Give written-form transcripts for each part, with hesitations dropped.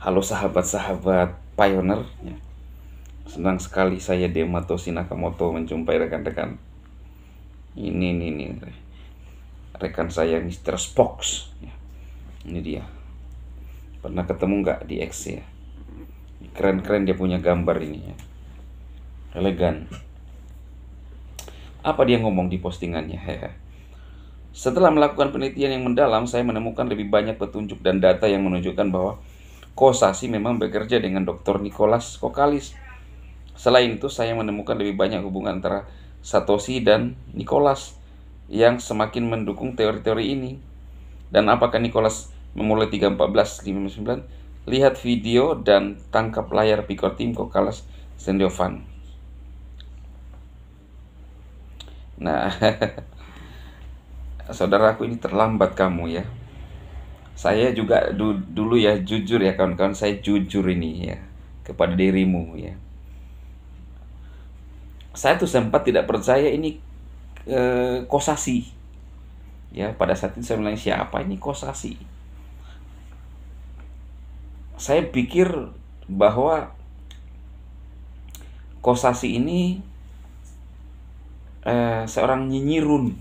Halo sahabat-sahabat Pioneer ya. Senang sekali saya Dematoshi Nakamoto menjumpai rekan-rekan. Ini rekan saya Mr. Spox ya. Ini dia. Pernah ketemu nggak di X ya? Keren-keren dia punya gambar ini ya. Elegan. Apa dia ngomong di postingannya? Setelah melakukan penelitian yang mendalam, saya menemukan lebih banyak petunjuk dan data yang menunjukkan bahwa Kosasi memang bekerja dengan Dr. Nicholas Kokalis. Selain itu, saya menemukan lebih banyak hubungan antara Satoshi dan Nicholas yang semakin mendukung teori-teori ini. Dan apakah Nicholas memulai 31459? Lihat video dan tangkap layar Picor Team Kokalas Sendiovan. Nah, saudaraku, ini terlambat kamu ya. Saya juga dulu ya, jujur ya kawan-kawan, saya jujur ini ya kepada dirimu ya. Saya tuh sempat tidak percaya ini Kosasi. Ya, pada saat itu saya bilang, siapa ini Kosasi? Saya pikir bahwa Kosasi ini seorang nyinyirun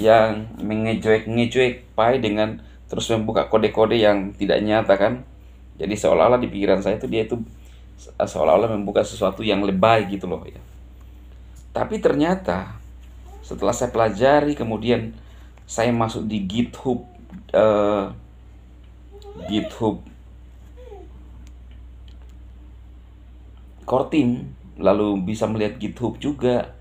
yang mengejoek Pai dengan terus membuka kode-kode yang tidak nyata kan. Jadi seolah-olah di pikiran saya itu dia itu seolah-olah membuka sesuatu yang lebay gitu loh ya. Tapi ternyata setelah saya pelajari, kemudian saya masuk di GitHub Core Team, lalu bisa melihat GitHub juga.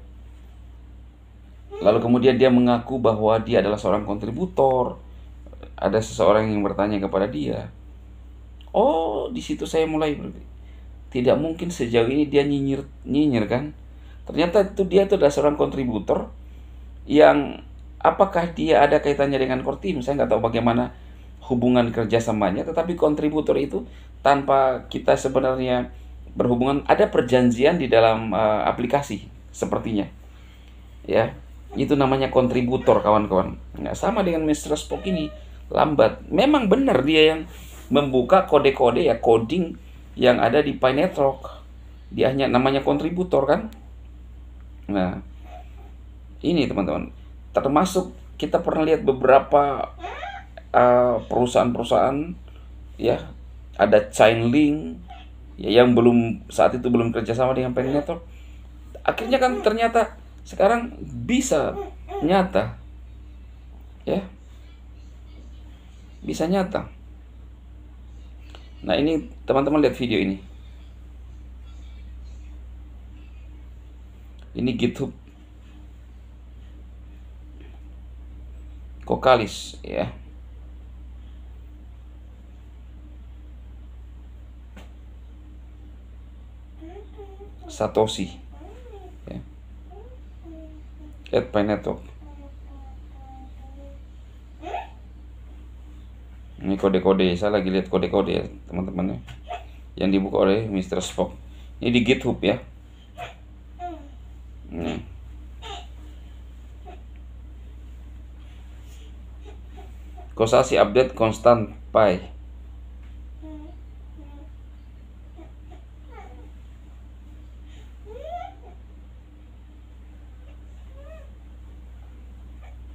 Lalu kemudian dia mengaku bahwa dia adalah seorang kontributor. Ada seseorang yang bertanya kepada dia. Oh, di situ saya mulai tidak mungkin sejauh ini dia nyinyir kan? Ternyata dia tuh adalah seorang kontributor yang apakah dia ada kaitannya dengan core team? Saya nggak tahu bagaimana hubungan kerjasamanya. Tetapi kontributor itu tanpa kita sebenarnya berhubungan, ada perjanjian di dalam aplikasi sepertinya. Ya, itu namanya kontributor kawan-kawan. Nggak sama dengan Mr. Spock ini. Lambat. Memang benar dia yang membuka kode-kode ya, coding yang ada di Pi Network. Dia hanya namanya kontributor kan. Nah, ini teman-teman, termasuk kita pernah lihat beberapa perusahaan-perusahaan ya, ada Chainlink ya, yang saat itu belum kerjasama dengan Pi Network. Akhirnya kan ternyata sekarang bisa nyata ya, bisa nyata. Nah, ini teman-teman lihat video ini. Ini GitHub Kokalis ya. Satoshi ya. Lihat Pi Network. Ini kode-kode, saya lagi lihat kode-kode ya teman-teman ya, yang dibuka oleh Mr. Spock. Ini di GitHub ya. Nih. Kosasi update constant Pi.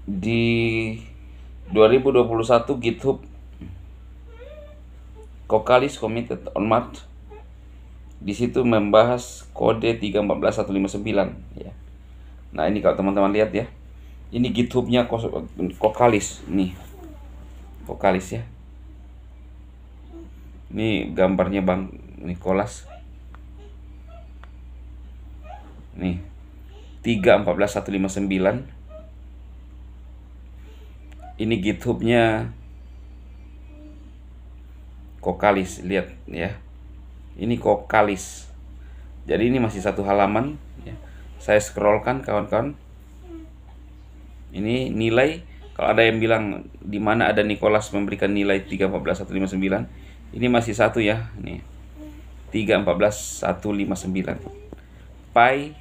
Di 2021 GitHub Kokalis committed on March. Di situ membahas kode 314159 ya. Nah, ini kalau teman-teman lihat ya. Ini GitHub-nya Kokalis nih. Kokalis ya. Ini gambarnya Bang Nicholas. Nih. 314159. Ini GitHub-nya Kokalis, lihat ya. Ini Kokalis. Jadi ini masih satu halaman ya. Saya scrollkan kawan-kawan. Ini nilai, kalau ada yang bilang di mana ada Nicholas memberikan nilai 314159, ini masih satu ya, nih. 314159. Pi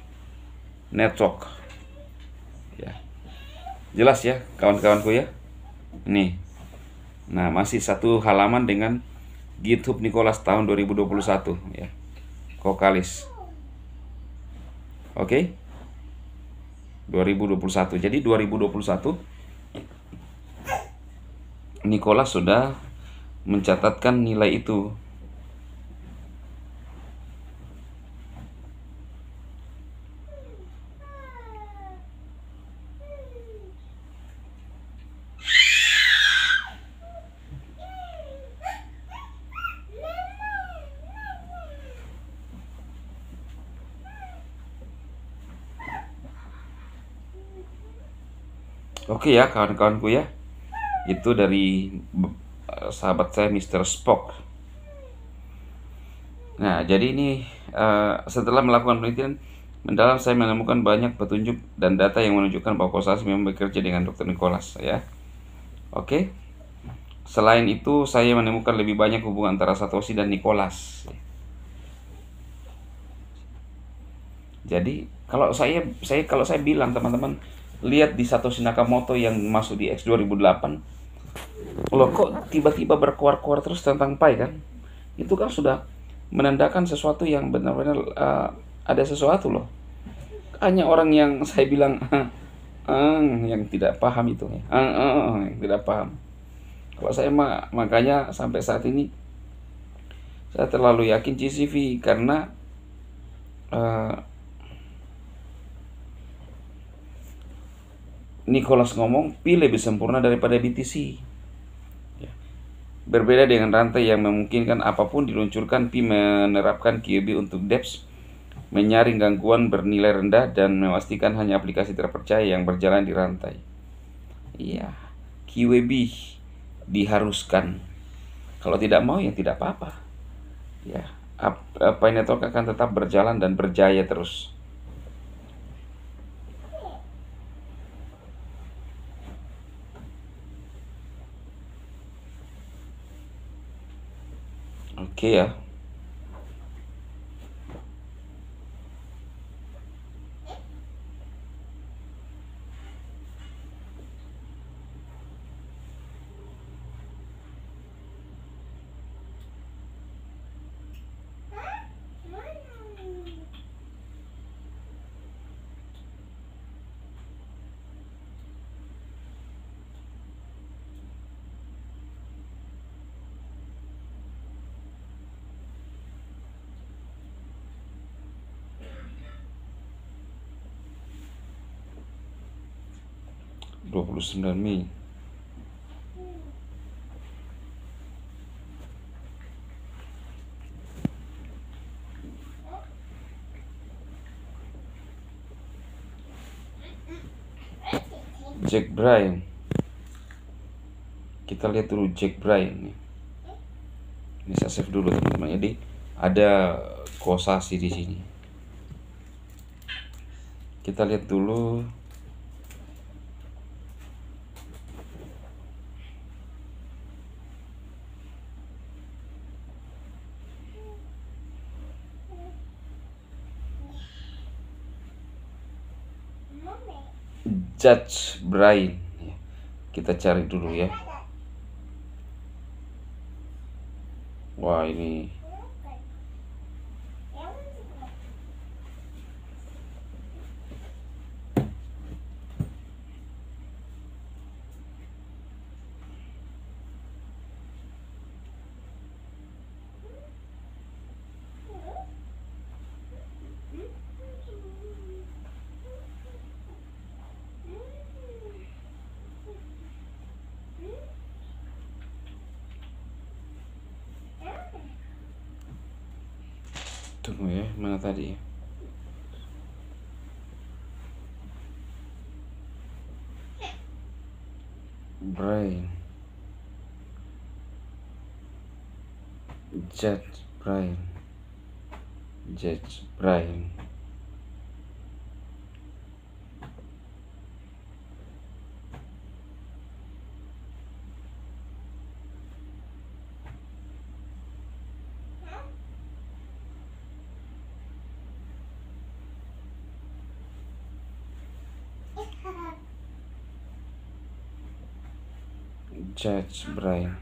Network. Ya. Jelas ya kawan-kawanku ya. Nih. Nah, masih satu halaman dengan GitHub Nicholas tahun 2021 ya. Kokalis. Oke. 2021. Jadi 2021 Nicholas sudah mencatatkan nilai itu. Oke ya kawan-kawanku ya. Itu dari sahabat saya Mr. Spock. Nah, jadi ini setelah melakukan penelitian mendalam, saya menemukan banyak petunjuk dan data yang menunjukkan bahwa Kossasi memang bekerja dengan Dr. Nicholas ya. Oke. Selain itu, saya menemukan lebih banyak hubungan antara Satoshi dan Nicholas. Jadi, kalau saya bilang teman-teman, lihat di Satoshi Nakamoto yang masuk di X 2008, loh kok tiba-tiba berkuar-kuar terus tentang Pi kan? Itu kan sudah menandakan sesuatu yang benar-benar ada sesuatu loh. Hanya orang yang saya bilang yang tidak paham itu ya. Yang tidak paham. Kalau saya makanya sampai saat ini saya terlalu yakin GCV karena Nicholas ngomong Pi lebih sempurna daripada BTC. Ya. Berbeda dengan rantai yang memungkinkan apapun diluncurkan, Pi menerapkan QEB untuk dApps, menyaring gangguan bernilai rendah, dan memastikan hanya aplikasi terpercaya yang berjalan di rantai. Iya, QEB diharuskan. Kalau tidak mau ya tidak apa-apa. Ya, Pi Network akan tetap berjalan dan berjaya terus. Oke ya. Dua 29 Mei. Jack Bryan. Kita lihat dulu Jack Bryan nih. Ini saya save dulu teman-teman. Jadi ada Kossasi di sini. Kita lihat dulu. Judge Bryan. Kita cari dulu ya. Wah, ini tunggu ya, mana tadi ya? Bryan. Judge Bryan. Judge Bryan. Judge Bryan.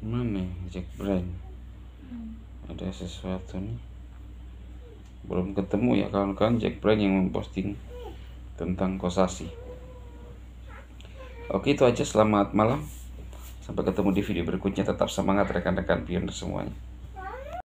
Mana Jack Brand? Ada sesuatu nih. Belum ketemu ya kawan-kawan Jack Brand yang memposting tentang Kosasih. Oke, itu aja. Selamat malam. Sampai ketemu di video berikutnya. Tetap semangat rekan-rekan pioner semuanya.